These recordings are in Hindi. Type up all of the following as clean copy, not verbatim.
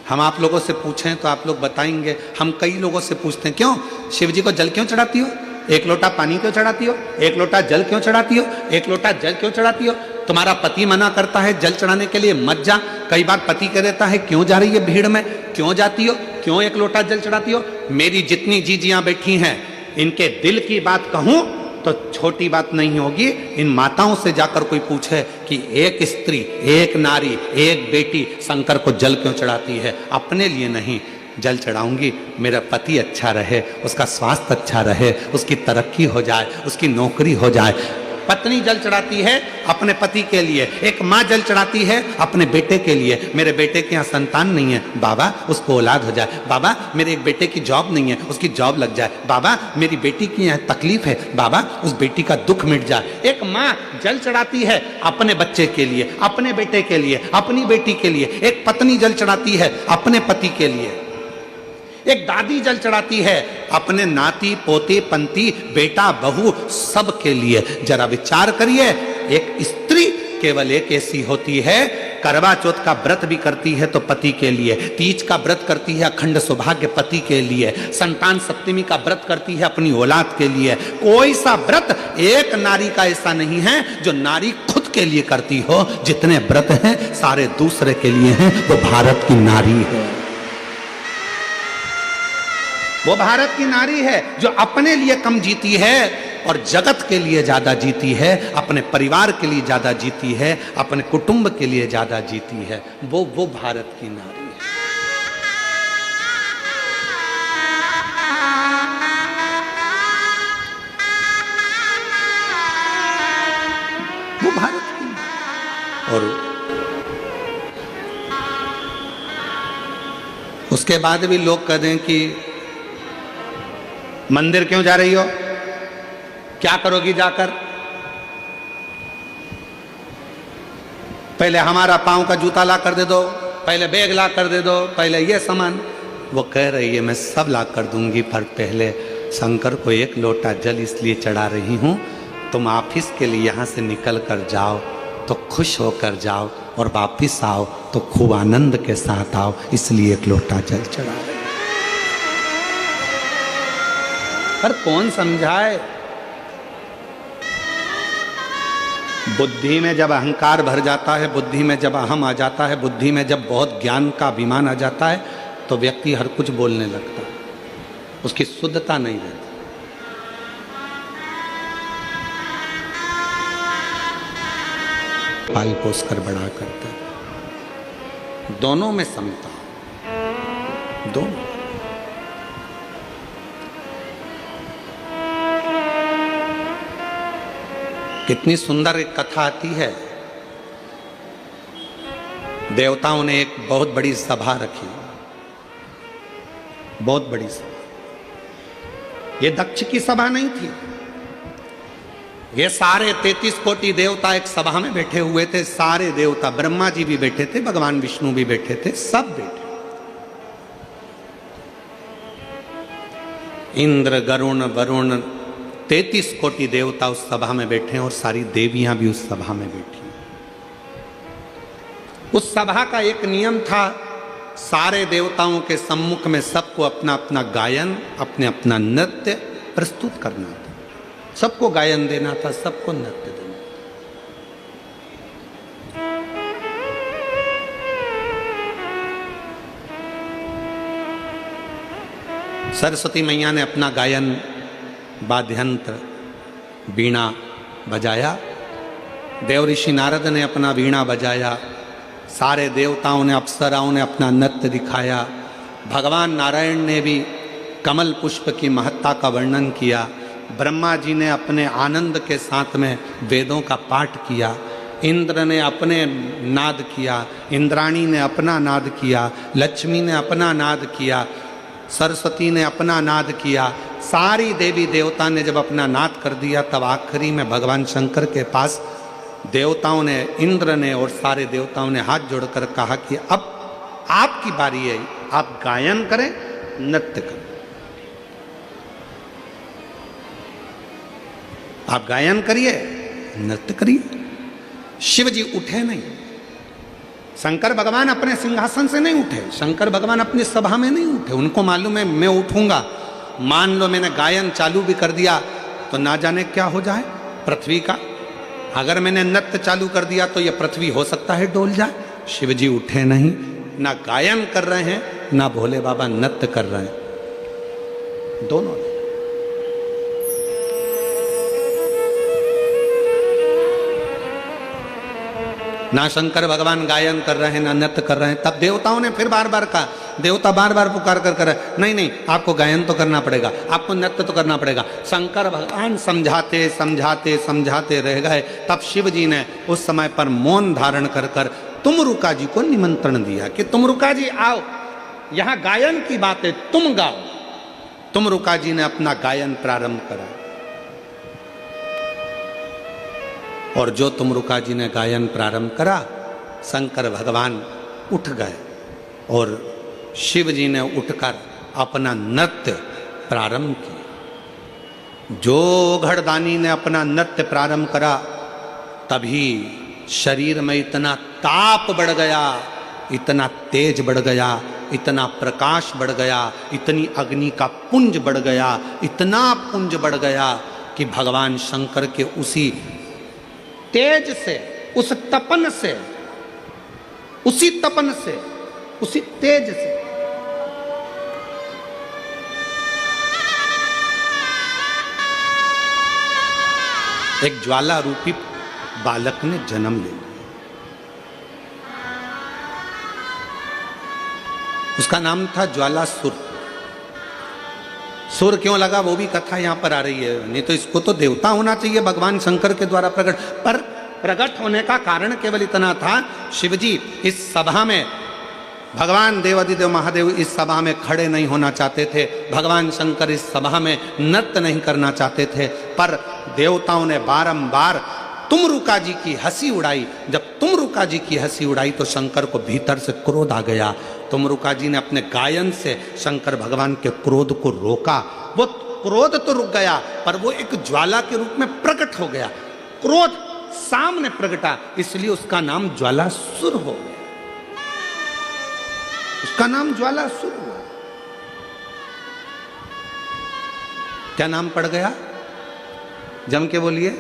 हम आप लोगों से पूछें तो आप लोग बताएंगे। हम कई लोगों से पूछते हैं, क्यों शिव जी को जल क्यों चढ़ाती हो, एक लोटा पानी क्यों चढ़ाती हो, एक लोटा जल क्यों चढ़ाती हो, एक लोटा जल क्यों चढ़ाती हो। तुम्हारा पति मना करता है जल चढ़ाने के लिए, मत जा। कई बार पति कह देता है क्यों जा रही है भीड़ में, क्यों जाती हो, क्यों एक लोटा जल चढ़ाती हो। मेरी जितनी जीजियां बैठी हैं, इनके दिल की बात कहूं तो छोटी बात नहीं होगी। इन माताओं से जाकर कोई पूछे कि एक स्त्री, एक नारी, एक बेटी शंकर को जल क्यों चढ़ाती है, अपने लिए नहीं, जल चढ़ाऊंगी मेरा पति अच्छा रहे, उसका स्वास्थ्य अच्छा रहे, उसकी तरक्की हो जाए, उसकी नौकरी हो जाए। पत्नी जल चढ़ाती है अपने पति के लिए, एक माँ जल चढ़ाती है अपने बेटे के लिए। मेरे बेटे के यहाँ संतान नहीं है, बाबा उसको औलाद हो जाए, बाबा मेरे एक बेटे की जॉब नहीं है, उसकी जॉब लग जाए, बाबा मेरी बेटी की यहाँ तकलीफ है, बाबा उस बेटी का दुख मिट जाए। एक माँ जल चढ़ाती है अपने बच्चे के लिए, अपने बेटे के लिए, अपनी बेटी के लिए। एक पत्नी जल चढ़ाती है अपने पति के लिए। एक दादी जल चढ़ाती है अपने नाती पोते पंती बेटा बहू सब के लिए। जरा विचार करिए, एक स्त्री केवल एक ऐसी होती है, करवा चौथ का व्रत भी करती है तो पति के लिए, तीज का व्रत करती है अखंड सौभाग्य पति के लिए, संतान सप्तमी का व्रत करती है अपनी औलाद के लिए। कोई सा व्रत एक नारी का ऐसा नहीं है जो नारी खुद के लिए करती हो। जितने व्रत हैं सारे दूसरे के लिए हैं, वो भारत की नारी है। वो भारत की नारी है जो अपने लिए कम जीती है और जगत के लिए ज्यादा जीती है, अपने परिवार के लिए ज्यादा जीती है, अपने कुटुंब के लिए ज्यादा जीती है। वो भारत की नारी है। वो भारत की। और उसके बाद भी लोग कह दें कि मंदिर क्यों जा रही हो, क्या करोगी जाकर, पहले हमारा पांव का जूता ला कर दे दो, पहले बैग ला कर दे दो, पहले ये सामान। वो कह रही है मैं सब ला कर दूंगी, पर पहले शंकर को एक लोटा जल इसलिए चढ़ा रही हूं, तुम ऑफिस के लिए यहां से निकल कर जाओ तो खुश होकर जाओ और वापिस आओ तो खूब आनंद के साथ आओ, इसलिए एक लोटा जल चढ़ा रही। पर कौन समझाए। बुद्धि में जब अहंकार भर जाता है, बुद्धि में जब अहम आ जाता है, बुद्धि में जब बहुत ज्ञान का अभिमान आ जाता है तो व्यक्ति हर कुछ बोलने लगता है, उसकी शुद्धता नहीं रहती। पाल पोस कर बड़ा करता है। दोनों में समता, दोनों। कितनी सुंदर एक कथा आती है। देवताओं ने एक बहुत बड़ी सभा रखी, बहुत बड़ी सभा। ये दक्ष की सभा नहीं थी, ये सारे 33 कोटि देवता एक सभा में बैठे हुए थे। सारे देवता, ब्रह्मा जी भी बैठे थे, भगवान विष्णु भी बैठे थे, सब बैठे। इंद्र गरुण वरुण 33 कोटि देवता उस सभा में बैठे और सारी देवियां भी उस सभा में बैठी। उस सभा का एक नियम था, सारे देवताओं के सम्मुख में सबको अपना अपना गायन, अपने अपना नृत्य प्रस्तुत करना था। सबको गायन देना था, सबको नृत्य देना। सरस्वती मैया ने अपना गायन वाद्यंत्र वीणा बजाया, देव ऋषि नारद ने अपना वीणा बजाया, सारे देवताओं ने अप्सराओं ने अपना नृत्य दिखाया, भगवान नारायण ने भी कमल पुष्प की महत्ता का वर्णन किया, ब्रह्मा जी ने अपने आनंद के साथ में वेदों का पाठ किया, इंद्र ने अपने नाद किया, इंद्राणी ने अपना नाद किया, लक्ष्मी ने अपना नाद किया, सरस्वती ने अपना नाद किया। सारी देवी देवता ने जब अपना नाद कर दिया तब आखिरी में भगवान शंकर के पास देवताओं ने, इंद्र ने और सारे देवताओं ने हाथ जोड़कर कहा कि अब आपकी बारी है, आप गायन करें, नृत्य करें। आप गायन करिए, नृत्य करिए। शिव जी उठे नहीं, शंकर भगवान अपने सिंहासन से नहीं उठे, शंकर भगवान अपनी सभा में नहीं उठे। उनको मालूम है मैं उठूंगा, मान लो मैंने गायन चालू भी कर दिया तो ना जाने क्या हो जाए पृथ्वी का। अगर मैंने नृत्य चालू कर दिया तो यह पृथ्वी हो सकता है डोल जाए। शिव जी उठे नहीं, ना गायन कर रहे हैं ना भोले बाबा नृत्य कर रहे हैं, दोनों। ना शंकर भगवान गायन कर रहे हैं ना नृत्य कर रहे हैं। तब देवताओं ने फिर बार बार कहा, देवता बार बार पुकार कर नहीं नहीं आपको गायन तो करना पड़ेगा, आपको नृत्य तो करना पड़ेगा। शंकर भगवान समझाते समझाते समझाते रह गए। तब शिव जी ने उस समय पर मौन धारण कर तुमरुका जी को निमंत्रण दिया कि तुमरुका जी आओ, यहां गायन की बात है, तुम गाओ। तुमरुका जी ने अपना गायन प्रारंभ करा और जो तुमरुका जी ने गायन प्रारंभ करा, शंकर भगवान उठ गए और शिव जी ने उठकर अपना नृत्य प्रारंभ किया। जो घड़दानी ने अपना नृत्य प्रारंभ करा, तभी शरीर में इतना ताप बढ़ गया, इतना तेज बढ़ गया, इतना प्रकाश बढ़ गया, इतनी अग्नि का पुंज बढ़ गया, इतना पुंज बढ़ गया कि भगवान शंकर के उसी तेज से, उस तपन से, उसी तपन से, उसी तेज से एक ज्वाला रूपी बालक ने जन्म ले लिया। उसका नाम था ज्वालासुर। सुर क्यों लगा वो भी कथा यहां पर आ रही है, नहीं तो इसको तो देवता होना चाहिए भगवान शंकर के द्वारा प्रकट। पर प्रकट होने का कारण केवल इतना था, शिवजी इस सभा में, भगवान देवादिदेव महादेव इस सभा में खड़े नहीं होना चाहते थे, भगवान शंकर इस सभा में नृत्य नहीं करना चाहते थे। पर देवताओं ने बारंबार तुमरुका जी की हंसी उड़ाई। जब तुमरुका जी की हंसी उड़ाई तो शंकर को भीतर से क्रोध आ गया। तुमरुका जी ने अपने गायन से शंकर भगवान के क्रोध को रोका। वो क्रोध तो रुक गया पर वो एक ज्वाला के रूप में प्रकट हो गया। क्रोध सामने प्रकटा, इसलिए उसका नाम ज्वालासुर हो गया। उसका नाम ज्वालासुर हुआ। क्या नाम पड़ गया? जम के बोलिए,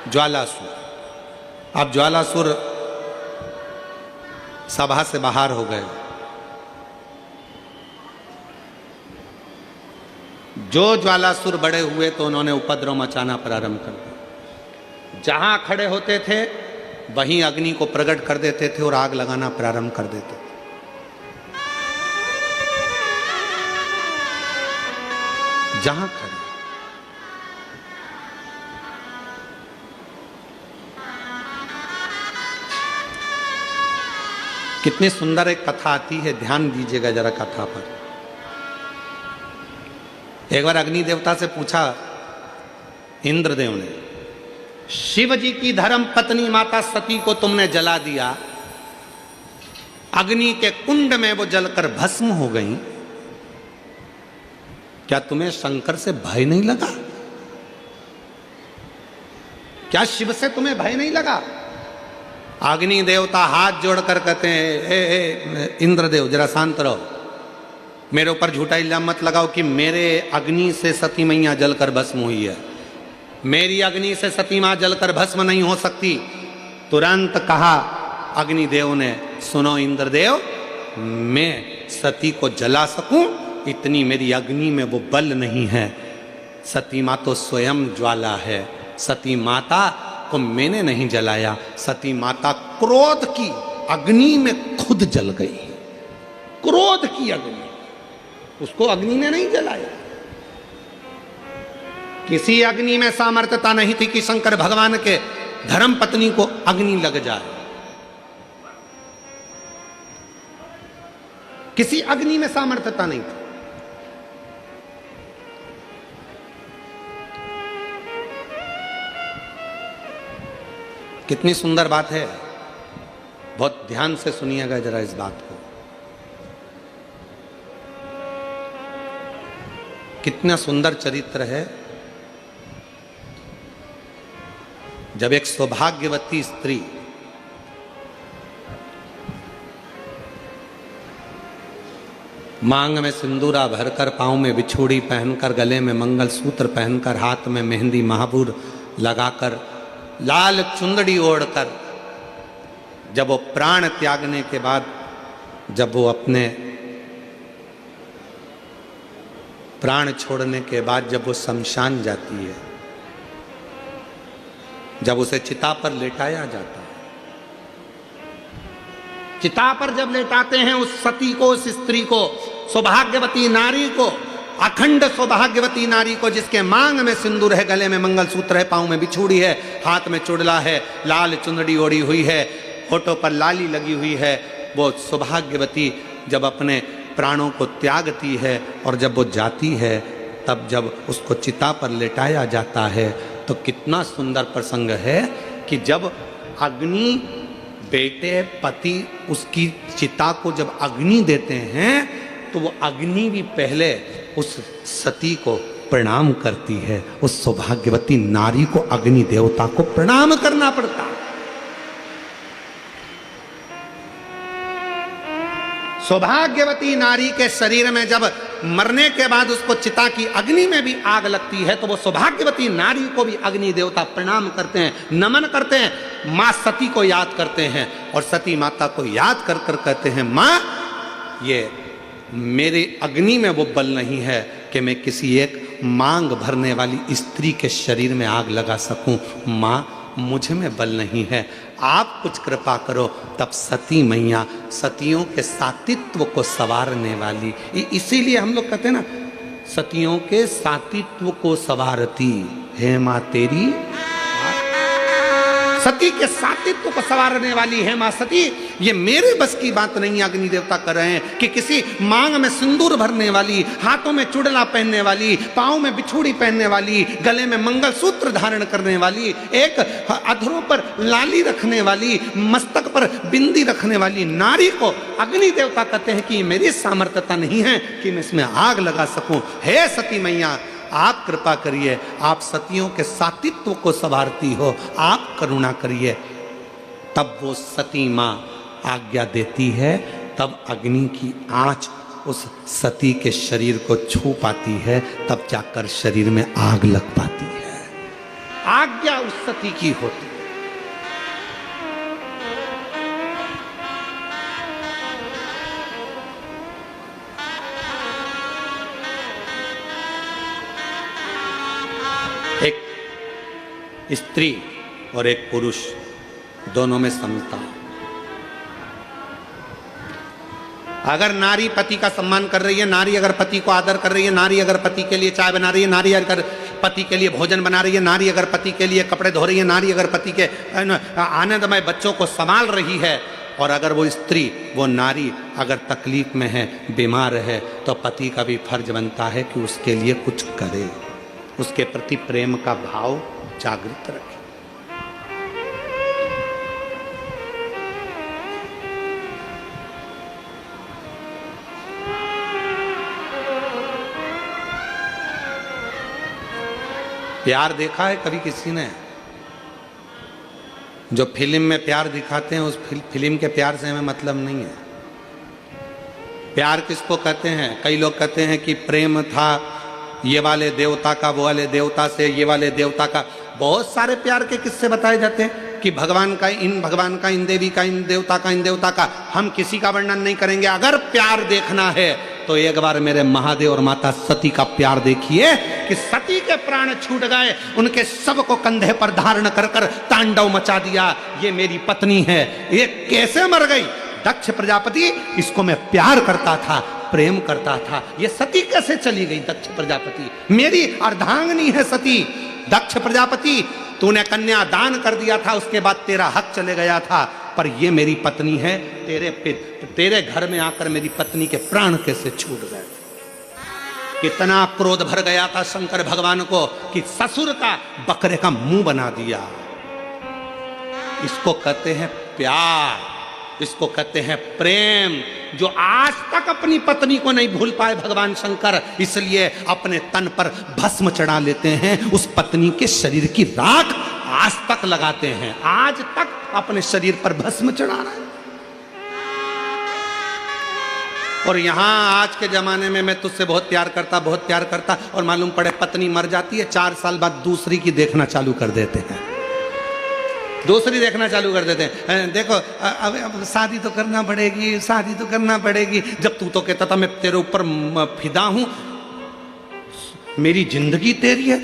ज्वालासुर। अब ज्वालासुर सभा से बाहर हो गए। जो ज्वालासुर बड़े हुए तो उन्होंने उपद्रव मचाना प्रारंभ कर दिया। जहां खड़े होते थे वहीं अग्नि को प्रकट कर देते थे और आग लगाना प्रारंभ कर देते थे। जहां खड़े, कितनी सुंदर एक कथा आती है, ध्यान दीजिएगा जरा कथा पर। एक बार अग्नि देवता से पूछा इंद्रदेव ने, शिव जी की धर्म पत्नी माता सती को तुमने जला दिया, अग्नि के कुंड में वो जलकर भस्म हो गई, क्या तुम्हें शंकर से भय नहीं लगा? क्या शिव से तुम्हें भय नहीं लगा? अग्नि देवता हाथ जोड़कर कहते हैं, इंद्रदेव जरा शांत रहो, मेरे ऊपर झूठा इल्जाम मत लगाओ कि मेरे अग्नि से सती मैया जलकर भस्म हुई है। मेरी अग्नि से सती मां जलकर भस्म नहीं हो सकती। तुरंत कहा अग्निदेव ने, सुनो इंद्रदेव, मैं सती को जला सकूं इतनी मेरी अग्नि में वो बल नहीं है। सती मां तो स्वयं ज्वाला है। सती माता को मैंने नहीं जलाया, सती माता क्रोध की अग्नि में खुद जल गई। क्रोध की अग्नि, उसको अग्नि ने नहीं जलाया। किसी अग्नि में सामर्थ्यता नहीं थी कि शंकर भगवान के धर्म पत्नी को अग्नि लग जाए। किसी अग्नि में सामर्थ्यता नहीं थी। कितनी सुंदर बात है, बहुत ध्यान से सुनिएगा जरा इस बात को। कितना सुंदर चरित्र है। जब एक सौभाग्यवती स्त्री मांग में सिंदूरा भरकर, पाँव में बिछूड़ी पहनकर, गले में मंगलसूत्र पहनकर, हाथ में मेहंदी महाबूर लगाकर, लाल चुंदड़ी ओढ़कर, जब वो प्राण त्यागने के बाद, जब वो अपने प्राण छोड़ने के बाद जब वो शमशान जाती है, जब उसे चिता पर लेटाया जाता है, चिता पर जब लेटाते हैं उस सती को, उस स्त्री को, सौभाग्यवती नारी को, अखंड सौभाग्यवती नारी को, जिसके मांग में सिंदूर है, गले में मंगलसूत्र है, पाँव में बिछूड़ी है, हाथ में चुड़ला है, लाल चुंदड़ी ओढ़ी हुई है, होठों पर लाली लगी हुई है, वो सौभाग्यवती जब अपने प्राणों को त्यागती है और जब वो जाती है, तब जब उसको चिता पर लेटाया जाता है, तो कितना सुंदर प्रसंग है कि जब अग्नि, बेटे, पति उसकी चिता को जब अग्नि देते हैं, तो वो अग्नि भी पहले उस सती को प्रणाम करती है। उस सौभाग्यवती नारी को अग्नि देवता को प्रणाम करना पड़ता है। सौभाग्यवती नारी के शरीर में जब मरने के बाद उसको चिता की अग्नि में भी आग लगती है, तो वो सौभाग्यवती नारी को भी अग्नि देवता प्रणाम करते हैं, नमन करते हैं, माँ सती को याद करते हैं और सती माता को याद कर कर कहते हैं, माँ ये मेरे अग्नि में वो बल नहीं है कि मैं किसी एक मांग भरने वाली स्त्री के शरीर में आग लगा सकूं। माँ मुझ में बल नहीं है, आप कुछ कृपा करो। तब सती मैया, सतियों के सातित्व को संवारने वाली, इसीलिए हम लोग कहते हैं ना, सतियों के सातित्व को संवारती है माँ तेरी, सती के सातित्व को संवारने वाली है माँ सती। ये मेरे बस की बात नहीं, अग्नि देवता कर रहे हैं कि किसी मांग में सिंदूर भरने वाली, हाथों में चुड़ला पहनने वाली, पाँव में बिछूड़ी पहनने वाली, गले में मंगलसूत्र धारण करने वाली, एक अधरों पर लाली रखने वाली, मस्तक पर बिंदी रखने वाली नारी को अग्नि देवता कहते हैं कि मेरी सामर्थ्यता नहीं है कि मैं इसमें आग लगा सकूं। हे सती मैया, आप कृपा करिए, आप सतियों के सातित्व को संवारती हो, आप करुणा करिए। तब वो सती माँ आज्ञा देती है, तब अग्नि की आंच उस सती के शरीर को छू पाती है, तब जाकर शरीर में आग लग पाती है। आज्ञा उस सती की होती है। एक स्त्री और एक पुरुष दोनों में समता। अगर नारी पति का सम्मान कर रही है, नारी अगर पति को आदर कर रही है, नारी अगर पति के लिए चाय बना रही है, नारी अगर पति के लिए भोजन बना रही है, नारी अगर पति के लिए कपड़े धो रही है, नारी अगर पति के आनंदमय बच्चों को संभाल रही है, और अगर वो स्त्री, वो नारी अगर तकलीफ में है, बीमार है, तो पति का भी फर्ज बनता है कि उसके लिए कुछ करे, उसके प्रति प्रेम का भाव जागृत रखे। प्यार देखा है कभी किसी ने? जो फिल्म में प्यार दिखाते हैं, उस फिल्म के प्यार से हमें मतलब नहीं है। प्यार किसको कहते हैं? कई लोग कहते हैं कि प्रेम था ये वाले देवता का वो वाले देवता से, ये वाले देवता का। बहुत सारे प्यार के किस्से बताए जाते हैं कि भगवान का इन भगवान का, इन देवी का, इन देवता का, इन देवता का। हम किसी का वर्णन नहीं करेंगे। अगर प्यार देखना है तो एक बार मेरे महादेव और माता सती का प्यार देखिए कि सती के प्राण छूट गए, उनके शव को कंधे पर धारण कर कर तांडव मचा दिया। ये मेरी पत्नी है, ये कैसे मर गई? दक्ष प्रजापति, इसको मैं प्यार करता था, प्रेम करता था, ये सती कैसे चली गई? दक्ष प्रजापति, मेरी अर्धांगिनी है सती। दक्ष प्रजापति, तूने कन्या दान कर दिया था, उसके बाद तेरा हक चले गया था, पर ये मेरी पत्नी है। तेरे घर में आकर मेरी पत्नी के प्राण कैसे छूट गए? कितना क्रोध भर गया था शंकर भगवान को कि ससुर का बकरे का मुंह बना दिया। इसको कहते हैं प्यार, इसको कहते हैं प्रेम, जो आज तक अपनी पत्नी को नहीं भूल पाए भगवान शंकर, इसलिए अपने तन पर भस्म चढ़ा लेते हैं। उस पत्नी के शरीर की राख आज तक लगाते हैं, आज तक अपने शरीर पर भस्म चढ़ा रहे हैं। और यहाँ आज के ज़माने में मैं तुझसे बहुत प्यार करता और मालूम पड़े पत्नी मर जाती है, 4 साल बाद दूसरी की देखना चालू कर देते हैं, दूसरी देखना चालू कर देते हैं। देखो अब शादी तो करना पड़ेगी, शादी तो करना पड़ेगी। जब तू तो कहता था मैं तेरे ऊपर फिदा हूँ, मेरी जिंदगी तेरी है,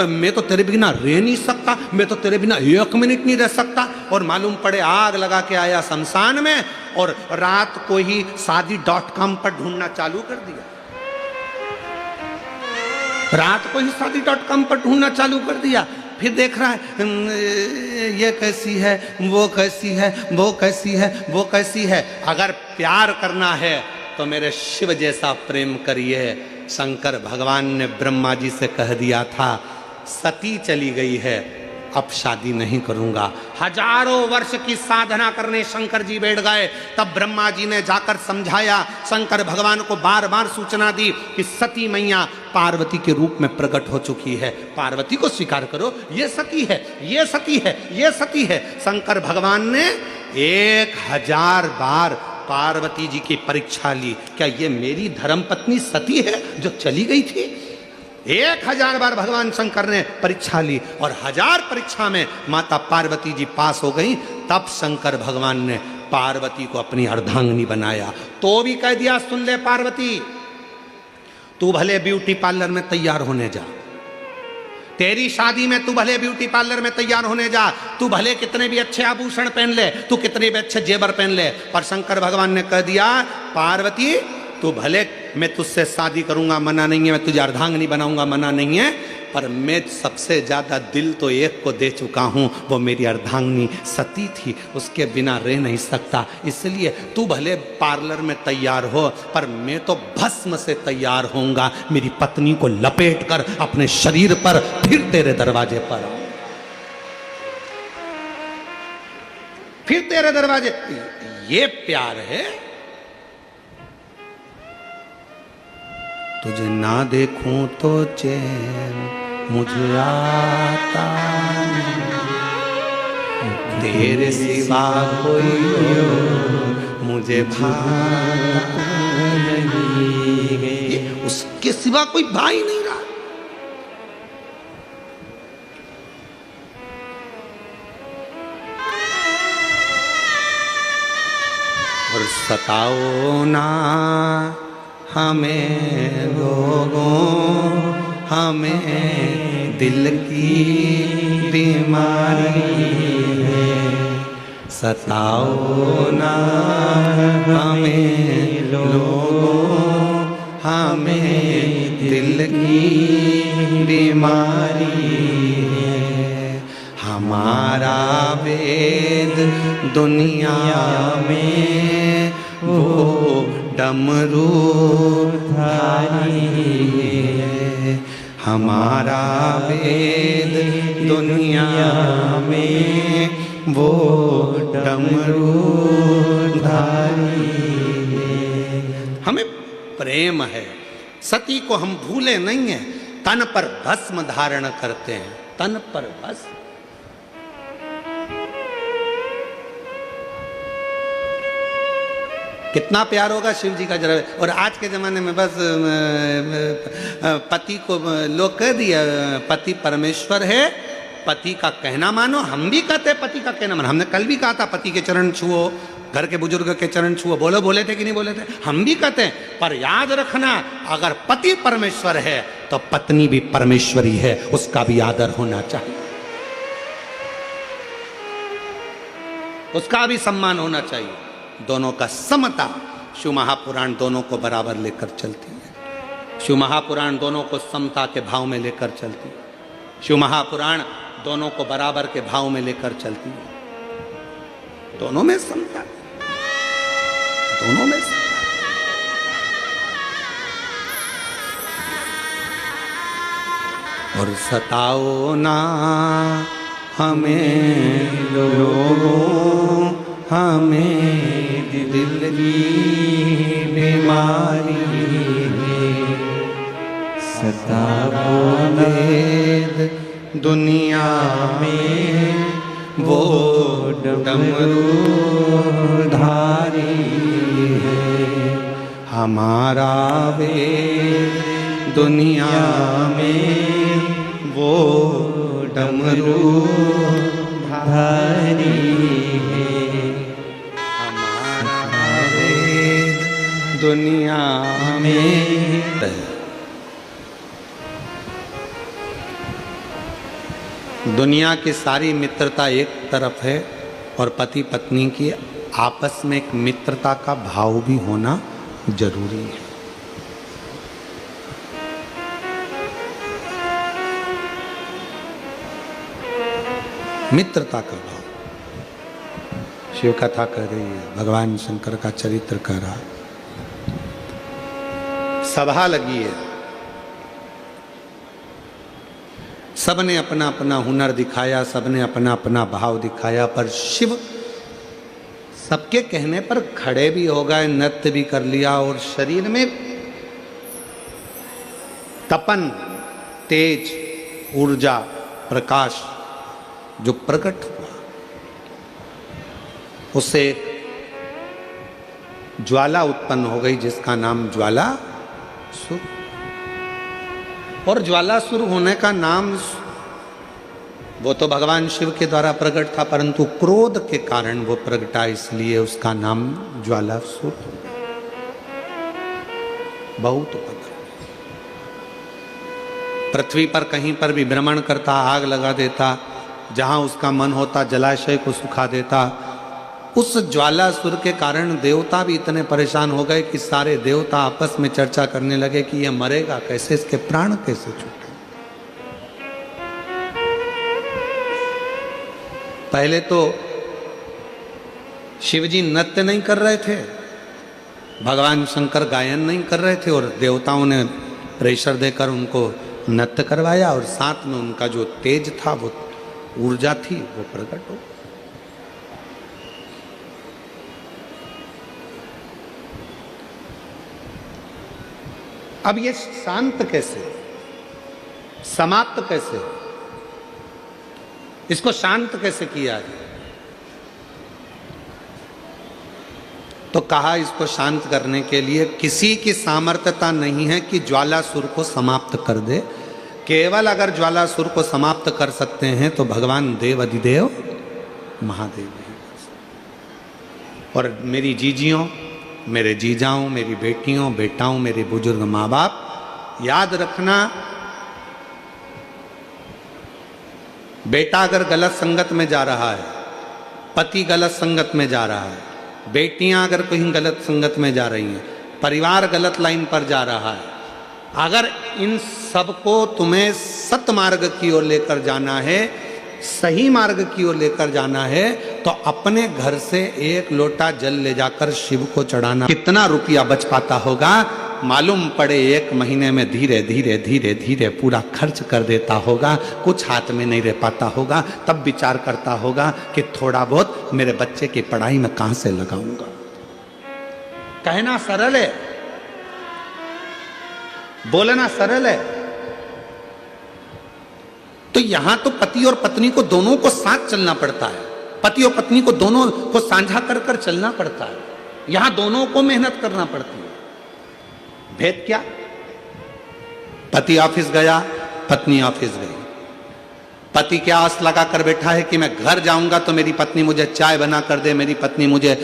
मैं तो तेरे बिना रह नहीं सकता, मैं तो तेरे बिना 1 मिनट नहीं रह सकता। और मालूम पड़े आग लगा के आया शमशान में और रात को ही शादी.com पर ढूंढना चालू कर दिया, रात को ही शादी.com पर ढूंढना चालू कर दिया। फिर देख रहा है ये कैसी है, वो कैसी है, वो कैसी है, वो कैसी है। अगर प्यार करना है तो मेरे शिव जैसा प्रेम करिए। शंकर भगवान ने ब्रह्मा जी से कह दिया था सती चली गई है, अब शादी नहीं करूंगा। हजारों वर्ष की साधना करने शंकर जी बैठ गए, तब ब्रह्मा जी ने जाकर समझाया, शंकर भगवान को बार बार सूचना दी कि सती मैया पार्वती के रूप में प्रकट हो चुकी है, पार्वती को स्वीकार करो, ये सती है, ये सती है, ये सती है। शंकर भगवान ने 1000 बार पार्वती जी की परीक्षा ली, क्या ये मेरी धर्मपत्नी सती है जो चली गई थी? 1000 बार भगवान शंकर ने परीक्षा ली और 1000 परीक्षा में माता पार्वती जी पास हो गई। तब शंकर भगवान ने पार्वती को अपनी अर्धांगिनी बनाया। तो भी कह दिया सुन ले पार्वती, तू भले ब्यूटी पार्लर में तैयार होने जा, तेरी शादी में तू भले ब्यूटी पार्लर में तैयार होने जा, तू भले कितने भी अच्छे आभूषण पहन ले, तू कितने भी अच्छे जेवर पहन ले, पर शंकर भगवान ने कह दिया पार्वती तू भले मैं तुझसे शादी करूंगा मना नहीं है, मैं तुझे अर्धांगिनी बनाऊंगा मना नहीं है, पर मैं सबसे ज्यादा दिल तो एक को दे चुका हूं, वो मेरी अर्धांगिनी सती थी, उसके बिना रह नहीं सकता। इसलिए तू भले पार्लर में तैयार हो, पर मैं तो भस्म से तैयार होऊंगा, मेरी पत्नी को लपेट कर अपने शरीर पर फिर तेरे दरवाजे पर आऊं, फिर तेरे दरवाजे। ये प्यार है। तुझे ना देखूं तो चैन मुझे आता नहीं, तेरे सिवा कोई और मुझे भाता नहीं, उसके सिवा कोई भाई नहीं रहा। और सताओ ना हमें लोगों, हमें दिल की बीमारी है, सताओ ना हमें लोगों, हमें दिल की बीमारी है। हमारा वेद दुनिया में वो डमरू धारी है, हमारा वेद दुनिया में वो डमरू धारी है। हमें प्रेम है, सती को हम भूले नहीं है, तन पर भस्म धारण करते हैं, तन पर भस्म। कितना प्यार होगा शिव जी का जरा। और आज के ज़माने में बस पति को लोग कह दिया पति परमेश्वर है, पति का कहना मानो। हम भी कहते पति का कहना मानो, हमने कल भी कहा था पति के चरण छुओ, घर के बुजुर्ग के चरण छुओ, बोले थे कि नहीं बोले थे? हम भी कहते हैं, पर याद रखना अगर पति परमेश्वर है तो पत्नी भी परमेश्वरी है, उसका भी आदर होना चाहिए, उसका भी सम्मान होना चाहिए। दोनों का समता शिव महापुराण दोनों को बराबर लेकर चलती है। शिव महापुराण दोनों को समता के भाव में लेकर चलती है। शिव महापुराण दोनों को बराबर के भाव में लेकर चलती है। दोनों में समता, दोनों में समता। और सताओ ना हमें लोगों, हमें दिल की बीमारी है, सताओ वेद दुनिया में वो डमरू धारी है, हमारा वेद दुनिया में वो डमरू धारी है। हमारा वेद दुनिया में। दुनिया की सारी मित्रता एक तरफ है और पति पत्नी की आपस में एक मित्रता का भाव भी होना जरूरी है। मित्रता का भाव। शिव कथा कर रही है, भगवान शंकर का चरित्र कर रहा, सभा लगी है, सबने अपना अपना हुनर दिखाया, सबने अपना अपना भाव दिखाया, पर शिव सबके कहने पर खड़े भी हो गए, नृत्य भी कर लिया और शरीर में तपन, तेज, ऊर्जा, प्रकाश जो प्रकट हुआ, उससे ज्वाला उत्पन्न हो गई जिसका नाम ज्वालासुर। और ज्वालासुर होने का नाम वो तो भगवान शिव के द्वारा प्रकट था, परंतु क्रोध के कारण वो प्रगटा, इसलिए उसका नाम ज्वालासुर। बहुत उपद्रव, पृथ्वी पर कहीं पर भी भ्रमण करता, आग लगा देता, जहां उसका मन होता जलाशय को सुखा देता। उस ज्वालासुर के कारण देवता भी इतने परेशान हो गए कि सारे देवता आपस में चर्चा करने लगे कि यह मरेगा कैसे, इसके प्राण कैसे छूटे। पहले तो शिवजी नृत्य नहीं कर रहे थे, भगवान शंकर गायन नहीं कर रहे थे, और देवताओं ने प्रेशर देकर उनको नृत्य करवाया और साथ में उनका जो तेज था, वो ऊर्जा थी, वो प्रकट हो। अब ये शांत कैसे, समाप्त कैसे, इसको शांत कैसे किया जाए? तो कहा इसको शांत करने के लिए किसी की सामर्थ्यता नहीं है कि ज्वालासुर को समाप्त कर दे। केवल अगर ज्वालासुर को समाप्त कर सकते हैं तो भगवान देव अधिदेव महादेव ही कर सकते। और मेरी जीजियों, मेरे जीजाओं, मेरी बेटियों, बेटाओं, मेरे बुजुर्ग माँ बाप, याद रखना, बेटा अगर गलत संगत में जा रहा है, पति गलत संगत में जा रहा है, बेटियां अगर कहीं गलत संगत में जा रही हैं, परिवार गलत लाइन पर जा रहा है, अगर इन सबको तुम्हें सतमार्ग की ओर लेकर जाना है, सही मार्ग की ओर लेकर जाना है, तो अपने घर से एक लोटा जल ले जाकर शिव को चढ़ाना। कितना रुपया बच पाता होगा मालूम पड़े, एक महीने में धीरे धीरे धीरे धीरे पूरा खर्च कर देता होगा, कुछ हाथ में नहीं रह पाता होगा, तब विचार करता होगा कि थोड़ा बहुत मेरे बच्चे की पढ़ाई में कहां से लगाऊंगा। कहना सरल है, बोलना सरल है। तो यहां तो पति और पत्नी को दोनों को साथ चलना पड़ता है, पति और पत्नी को दोनों को साझा कर कर चलना पड़ता है, यहां दोनों को मेहनत करना पड़ती है। भेद क्या? पति ऑफिस गया, पत्नी ऑफिस गई। पति क्या आस लगा कर बैठा है कि मैं घर जाऊंगा तो मेरी पत्नी मुझे चाय बना कर दे, मेरी पत्नी मुझे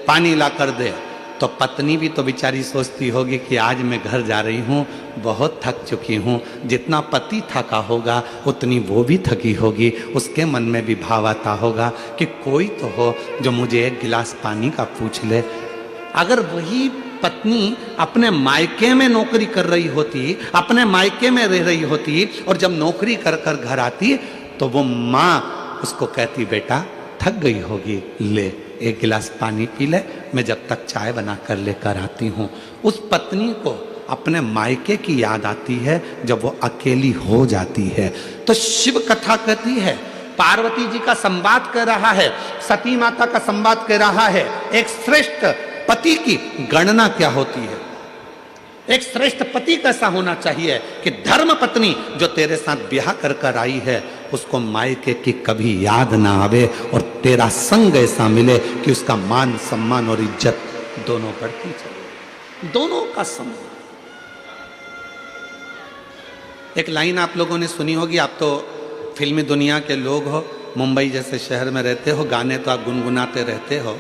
पानी ला कर दे। तो पत्नी भी तो बेचारी सोचती होगी कि आज मैं घर जा रही हूँ, बहुत थक चुकी हूँ। जितना पति थका होगा उतनी वो भी थकी होगी, उसके मन में भी भाव आता होगा कि कोई तो हो जो मुझे एक गिलास पानी का पूछ ले। अगर वही पत्नी अपने मायके में नौकरी कर रही होती, अपने मायके में रह रही होती, और जब नौकरी कर कर घर आती तो वो माँ उसको कहती, बेटा थक गई होगी, ले एक गिलास पानी पी ले, मैं जब तक चाय बना कर लेकर आती हूँ। उस पत्नी को अपने मायके की याद आती है जब वो अकेली हो जाती है। तो शिव कथा कहती है, पार्वती जी का संवाद कर रहा है, सती माता का संवाद कर रहा है। एक श्रेष्ठ पति की गणना क्या होती है, एक श्रेष्ठ पति कैसा होना चाहिए कि धर्म पत्नी जो तेरे साथ ब्याह कर कर आई है उसको मायके की कभी याद ना आवे, और तेरा संग ऐसा मिले कि उसका मान सम्मान और इज्जत दोनों बढ़ती चले। दोनों का सम्मान। एक लाइन आप लोगों ने सुनी होगी, आप तो फिल्मी दुनिया के लोग हो, मुंबई जैसे शहर में रहते हो, गाने तो आप गुनगुनाते रहते हो,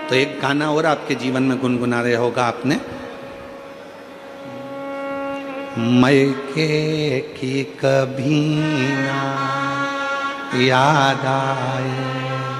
तो एक गाना और आपके जीवन में गुनगुना रहे होगा आपने, मैके की कभी ना याद आए,